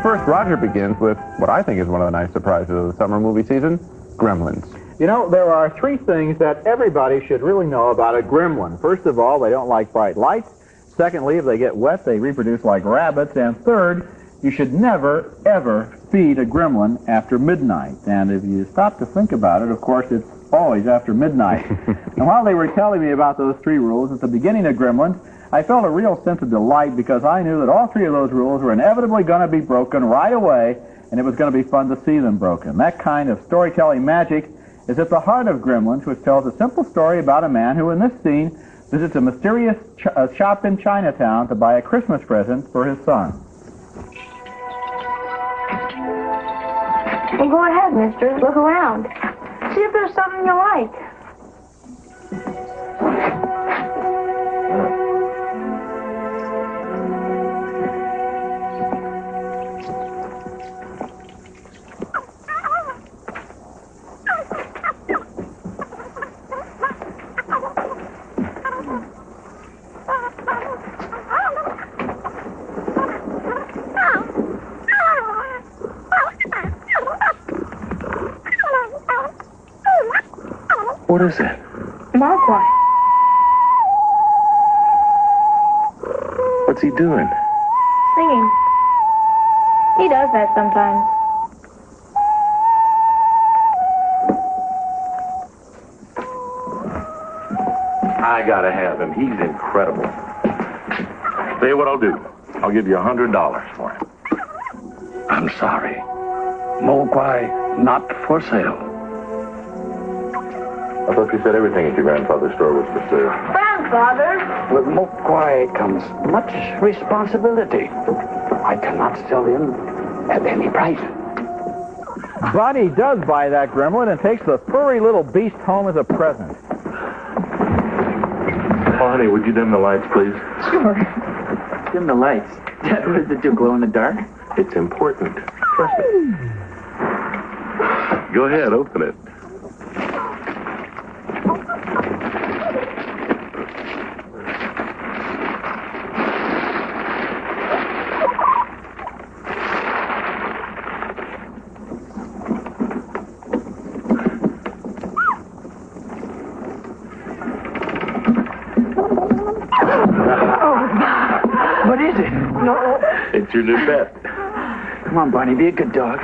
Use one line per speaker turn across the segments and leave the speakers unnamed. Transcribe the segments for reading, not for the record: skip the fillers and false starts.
But first, Roger begins with what I think is one of the nice surprises of the summer movie season, Gremlins.
You know, there are three things that everybody should really know about a gremlin. First of all, they don't like bright lights. Secondly, if they get wet, they reproduce like rabbits. And third, you should never, ever feed a gremlin after midnight. And if you stop to think about it, of course, it's always after midnight. And while they were telling me about those three rules at the beginning of Gremlins, I felt a real sense of delight because I knew that all three of those rules were inevitably going to be broken right away, and it was going to be fun to see them broken. That kind of storytelling magic is at the heart of Gremlins, which tells a simple story about a man who, in this scene, visits a mysterious shop in Chinatown to buy a Christmas present for his son.
Well, go ahead, mister. Look around. See if there's something you like.
What is it?
Mogwai.
What's he doing?
Singing. He does that sometimes.
I gotta have him. He's incredible. Tell you what I'll do. I'll give you $100 for him.
I'm sorry. Mogwai not for sale.
I thought you said everything at your grandfather's store was for sale.
Grandfather!
With Mogwai comes much responsibility. I cannot sell him at any price.
Buddy does buy that gremlin and takes the furry little beast home as a present.
Oh, honey, would you dim the lights, please?
Sure. Dim the lights. Did they do glow in the dark?
It's important. Trust me. Go ahead, open it.
What is it? No.
It's your new pet.
Come on, Barney, be a good dog.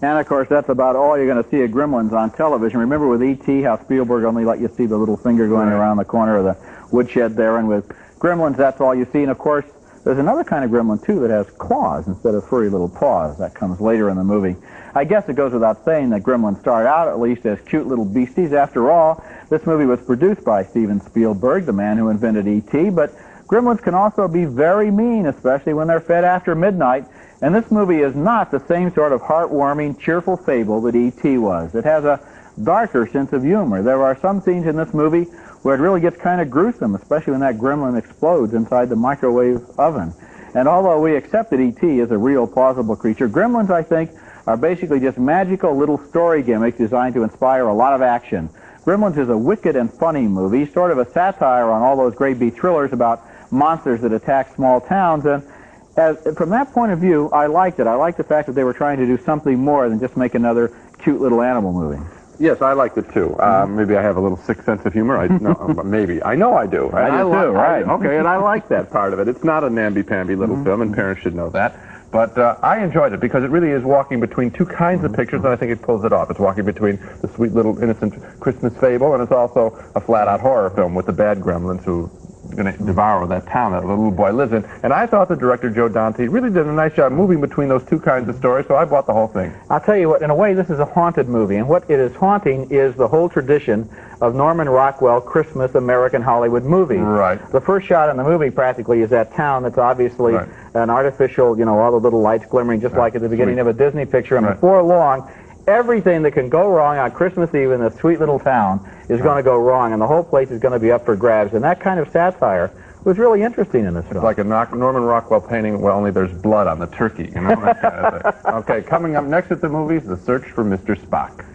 And, of course, that's about all you're going to see of Gremlins on television. Remember with E.T. how Spielberg only let you see the little finger going around the corner of the woodshed there, and with Gremlins, that's all you see. And, of course, there's another kind of gremlin, too, that has claws instead of furry little paws. That comes later in the movie. I guess it goes without saying that gremlins start out, at least, as cute little beasties. After all, this movie was produced by Steven Spielberg, the man who invented E.T., but gremlins can also be very mean, especially when they're fed after midnight. And this movie is not the same sort of heartwarming, cheerful fable that E.T. was. It has a darker sense of humor. There are some scenes in this movie where it really gets kind of gruesome, especially when that gremlin explodes inside the microwave oven. And although we accept that E.T. is a real, plausible creature, Gremlins, I think, are basically just magical little story gimmicks designed to inspire a lot of action. Gremlins is a wicked and funny movie, sort of a satire on all those great B thrillers about monsters that attack small towns, and from that point of view, I liked it. I liked the fact that they were trying to do something more than just make another cute little animal movie.
Yes, I liked it too. Maybe I have a little sick sense of humor. Maybe. I know I do.
I do too, right.
Okay, and I like that part of it. It's not a namby-pamby little film, and parents should know that. But I enjoyed it because it really is walking between two kinds of pictures, and I think it pulls it off. It's walking between the sweet little innocent Christmas fable, and it's also a flat-out horror film with the bad gremlins who are going to devour that town that the little boy lives in. And I thought the director, Joe Dante, really did a nice job moving between those two kinds of stories, so I bought the whole thing.
I'll tell you what, in a way, this is a haunted movie, and what it is haunting is the whole tradition of Norman Rockwell Christmas American Hollywood movie.
Right.
The first shot in the movie practically is that town that's obviously an artificial, you know, all the little lights glimmering just like at the beginning of a Disney picture, and before long, everything that can go wrong on Christmas Eve in this sweet little town is going to go wrong, and the whole place is going to be up for grabs. And that kind of satire was really interesting in this film.
It's like a Norman Rockwell painting, well, only there's blood on the turkey, you know, that kind of thing. Okay, coming up next at the movies, The Search for Mr. Spock.